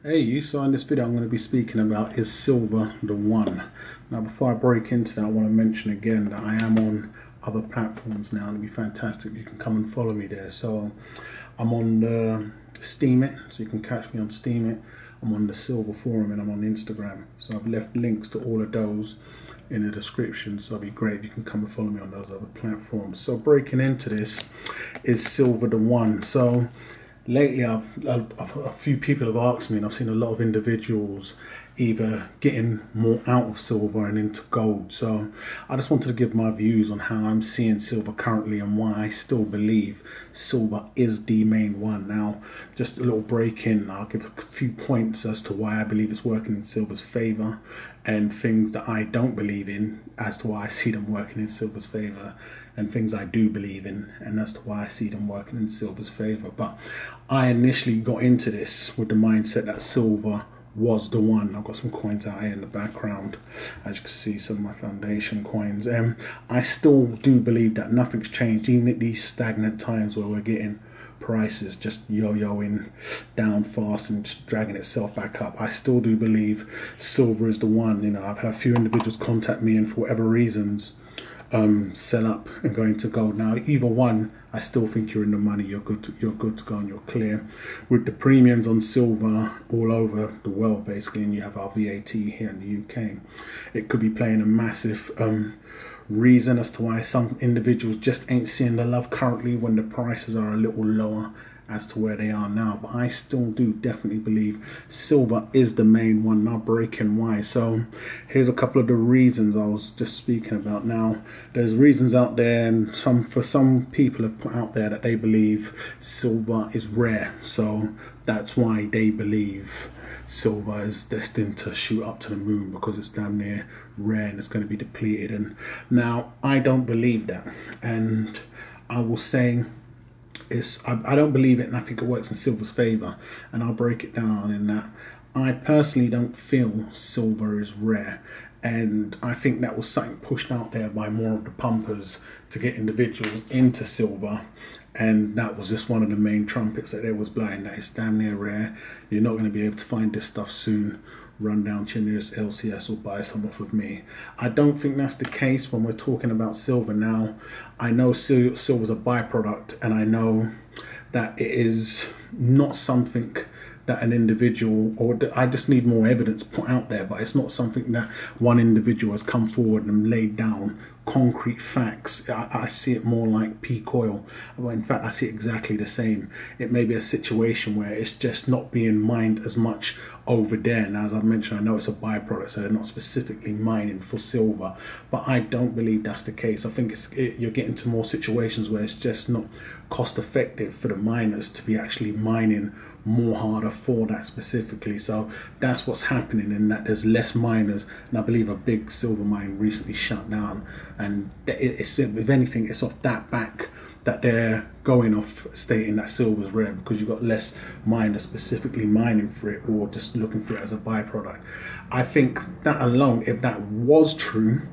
Hey you, so in this video I'm going to be speaking about is silver the one. Now before I break into that, I want to mention again that I am on other platforms now, and it'd be fantastic if you can come and follow me there. So I'm on Steemit, so you can catch me on Steemit. I'm on the Silver Forum and I'm on Instagram. So I've left links to all of those in the description, so it'd be great if you can come and follow me on those other platforms. So breaking into this is silver the one. So lately a few people have asked me, and I've seen a lot of individuals either getting more out of silver and into gold. So I just wanted to give my views on how I'm seeing silver currently and why I still believe silver is the main one. Now, just a little break in, I'll give a few points as to why I believe it's working in silver's favor, and things that I don't believe in as to why I see them working in silver's favor, and things I do believe in and as to why I see them working in silver's favor. But I initially got into this with the mindset that silver was the one. I've got some coins out here in the background, as you can see, some of my foundation coins. I still do believe that nothing's changed, even at these stagnant times where we're getting prices just yo-yoing down fast and just dragging itself back up. I still do believe silver is the one. You know, I've had a few individuals contact me and for whatever reasons sell up and go into gold. Now either one, I still think you're in the money, you're good to go and you're clear. With the premiums on silver all over the world basically, and you have our VAT here in the UK, it could be playing a massive reason as to why some individuals just ain't seeing the love currently when the prices are a little lower as to where they are now. But I still do definitely believe silver is the main one. Now breaking why. So here's a couple of the reasons I was just speaking about. Now there's reasons out there, and some people have put out there that they believe silver is rare, so that's why they believe silver is destined to shoot up to the moon, because it's damn near rare and it's going to be depleted. And now I don't believe that, and I will say I don't believe it, and I think it works in silver's favor, and I'll break it down in that I personally don't feel silver is rare, and I think that was something pushed out there by more of the pumpers to get individuals into silver, and that was just one of the main trumpets that they was blowing, that it's damn near rare, you're not going to be able to find this stuff soon, run down to your nearest LCS or buy some off of me. I don't think that's the case when we're talking about silver. Now I know silver's a byproduct, and I know that it is not something that an individual, or I just need more evidence put out there, but it's not something that one individual has come forward and laid down concrete facts. I see it more like peak oil. Well, in fact, I see it exactly the same. It may be a situation where it's just not being mined as much over there. Now, as I mentioned, I know it's a byproduct, so they're not specifically mining for silver, but I don't believe that's the case. I think you're getting to more situations where it's just not cost effective for the miners to be actually mining more harder for that specifically. So that's what's happening, in that there's less miners, and I believe a big silver mine recently shut down, and it's, if anything, it's off that back that they're going off stating that silver is rare, because you've got less miners specifically mining for it or just looking for it as a byproduct. I think that alone, if that was true,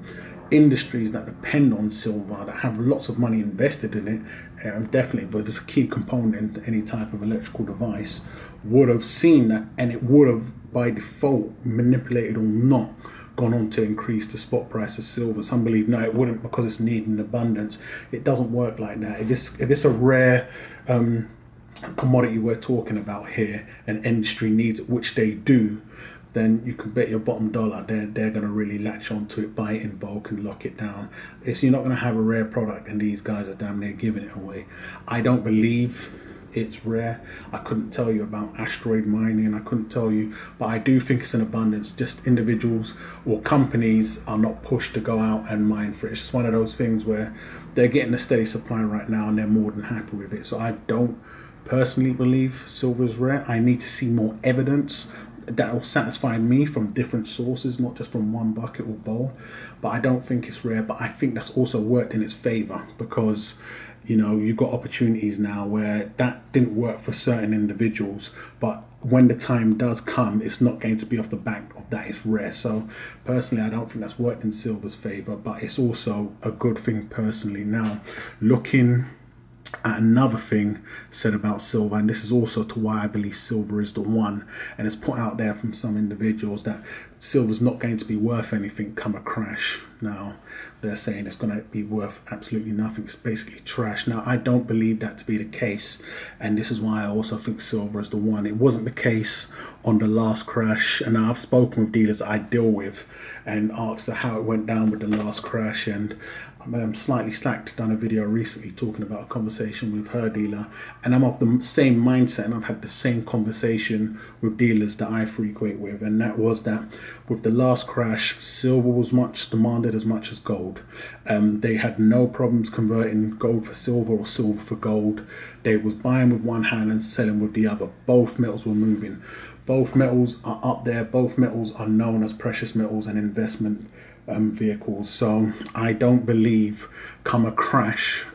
industries that depend on silver, that have lots of money invested in it, definitely, but it's a key component in any type of electrical device, would have seen that, and it would have by default, manipulated or not, gone on to increase the spot price of silver. Some believe no, it wouldn't, because it's needed in abundance. It doesn't work like that. If it's a rare commodity we're talking about here, and industry needs it, which they do, then you can bet your bottom dollar they're going to really latch onto it, buy it in bulk and lock it down. You're not going to have a rare product and these guys are damn near giving it away. I don't believe it's rare. I couldn't tell you about asteroid mining, I couldn't tell you, but I do think it's in abundance. Just individuals or companies are not pushed to go out and mine for it. It's just one of those things where they're getting a steady supply right now and they're more than happy with it. So I don't personally believe silver is rare. I need to see more evidence that will satisfy me from different sources, not just from one bucket or bowl. But I don't think it's rare, but I think that's also worked in its favor, because you know, you've got opportunities now where that didn't work for certain individuals, but when the time does come, it's not going to be off the back of that it's rare. So personally, I don't think that's worked in silver's favor, but it's also a good thing personally. Now, looking Another thing said about silver, and this is also to why I believe silver is the one, and it's put out there from some individuals that silver's not going to be worth anything come a crash. Now they're saying it's going to be worth absolutely nothing, it's basically trash. Now I don't believe that to be the case, and this is why I also think silver is the one. It wasn't the case on the last crash, and I've spoken with dealers that I deal with and asked how it went down with the last crash, and Slightly Slacked done a video recently talking about a conversation with her dealer, and I'm of the same mindset, and I've had the same conversation with dealers that I frequent with, and that was that with the last crash, silver was much demanded as much as gold. They had no problems converting gold for silver or silver for gold. They was buying with one hand and selling with the other. Both metals were moving. Both metals are up there. Both metals are known as precious metals and investment vehicles. So I don't believe come a crash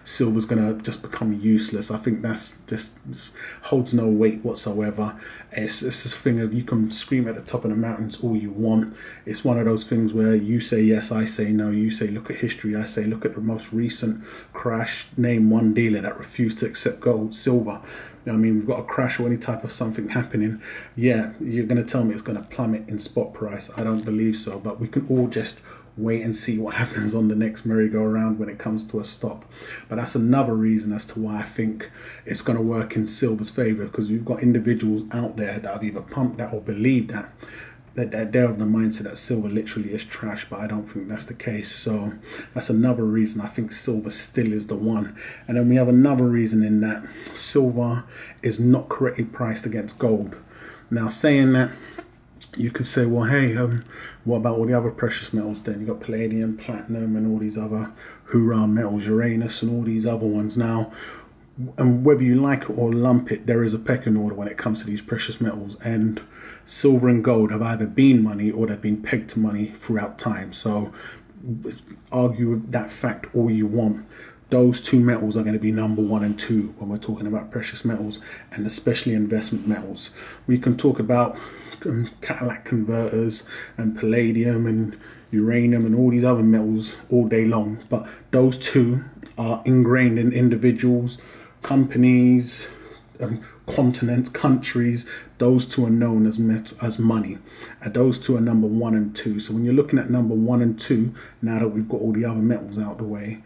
silver's gonna just become useless. I think that's just holds no weight whatsoever. It's this thing of you can scream at the top of the mountains all you want. It's one of those things where you say yes, I say no. You say look at history, I say look at the most recent crash. Name one dealer that refused to accept gold, silver. I mean, we've got a crash or any type of something happening. Yeah, you're going to tell me it's going to plummet in spot price. I don't believe so, but we can all just wait and see what happens on the next merry-go-round when it comes to a stop. But that's another reason as to why I think it's going to work in silver's favor, because we've got individuals out there that have either pumped that or believed that they're of the mindset that silver literally is trash, but I don't think that's the case. So that's another reason I think silver still is the one. And then we have another reason in that silver is not correctly priced against gold. Now, saying that, you could say, well, hey, what about all the other precious metals then? You got palladium, platinum, and all these other hoorah metals, Uranus, and all these other ones. Now, and whether you like it or lump it, there is a pecking order when it comes to these precious metals, and silver and gold have either been money or they've been pegged to money throughout time. So argue that fact all you want. Those two metals are going to be number 1 and 2 when we're talking about precious metals, and especially investment metals. We can talk about Cadillac converters and palladium and uranium and all these other metals all day long, but those two are ingrained in individuals, companies, continents, countries. Those two are known as money, and those two are number 1 and 2. So when you're looking at number 1 and 2, now that we've got all the other metals out of the way,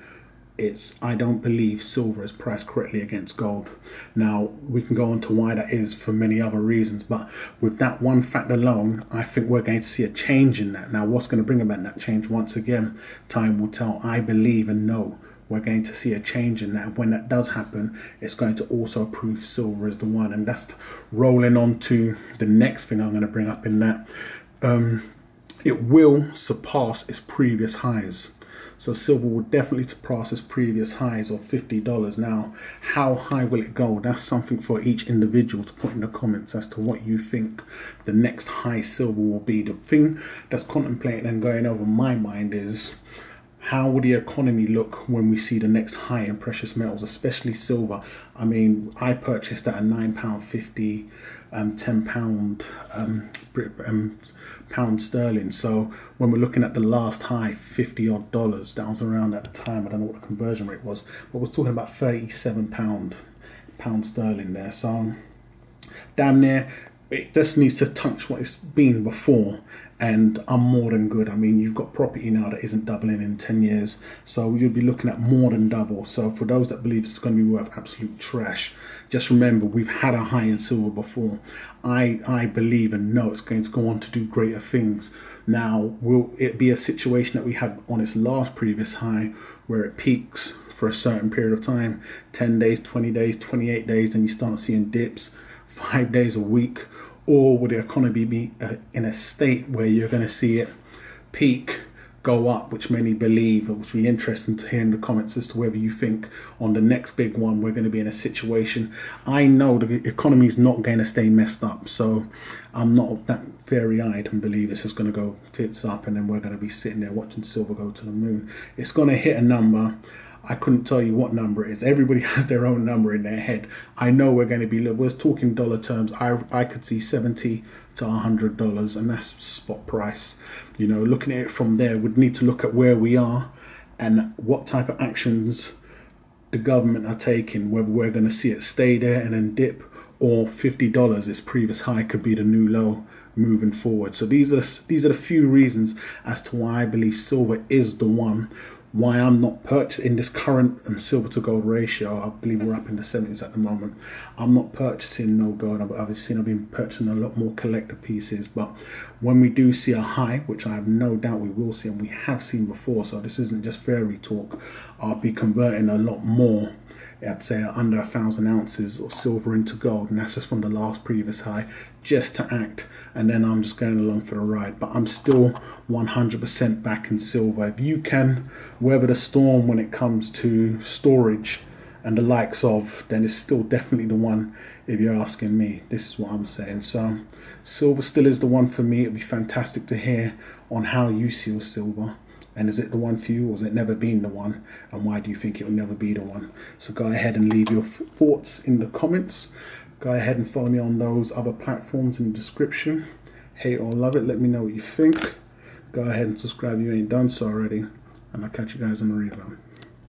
I don't believe silver is priced correctly against gold. Now, we can go on to why that is for many other reasons, but with that one fact alone, I think we're going to see a change in that. Now, what's going to bring about that change? Once again, time will tell. I believe and know we're going to see a change in that. When that does happen, it's going to also prove silver is the one. And that's rolling on to the next thing I'm going to bring up in that. It will surpass its previous highs. So silver will definitely surpass its previous highs of $50. Now, how high will it go? That's something for each individual to put in the comments as to what you think the next high silver will be. The thing that's contemplating and going over my mind is, how will the economy look when we see the next high in precious metals, especially silver? I mean, I purchased at a £9.50, £10 pound sterling. So when we're looking at the last high, $50 odd, that was around at the time. I don't know what the conversion rate was, but we're talking about £37 pound sterling there. So damn near, it just needs to touch what it's been before, and I'm more than good. I mean, you've got property now that isn't doubling in 10 years, so you'll be looking at more than double. So for those that believe it's going to be worth absolute trash, just remember we've had a high in silver before. I believe and know it's going to go on to do greater things. Now, will it be a situation that we had on its last previous high where it peaks for a certain period of time, 10 days, 20 days, 28 days, then you start seeing dips, 5 days a week? Or would the economy be in a state where you're going to see it peak, go up, which many believe? Which would be interesting to hear in the comments as to whether you think on the next big one we're going to be in a situation. I know the economy is not going to stay messed up, so I'm not that fairy-eyed and believe it's just going to go tits up and then we're going to be sitting there watching silver go to the moon. It's going to hit a number. I couldn't tell you what number it is. Everybody has their own number in their head. I know we're going to be, we're talking dollar terms. I could see $70 to $100, and that's spot price. You know, looking at it from there, we'd need to look at where we are and what type of actions the government are taking, whether we're going to see it stay there and then dip, or $50, its previous high, could be the new low moving forward. So these are the few reasons as to why I believe silver is the one. Why I'm not purchasing this current silver to gold ratio. I believe we're up in the 70s at the moment. I'm not purchasing no gold. I've been purchasing a lot more collector pieces. But when we do see a high, which I have no doubt we will see, and we have seen before, so this isn't just fairy talk, I'll be converting a lot more. I'd say under 1,000 ounces of silver into gold, and that's just from the last previous high, just to act, and then I'm just going along for the ride. But I'm still 100% back in silver. If you can weather the storm when it comes to storage and the likes of, then it's still definitely the one. If you're asking me, this is what I'm saying. So silver still is the one for me. It'd be fantastic to hear on how you see silver. And is it the one for you, or has it never been the one? And why do you think it will never be the one? So go ahead and leave your thoughts in the comments. Go ahead and follow me on those other platforms in the description. Hate or love it, let me know what you think. Go ahead and subscribe if you ain't done so already. And I'll catch you guys on the rebound.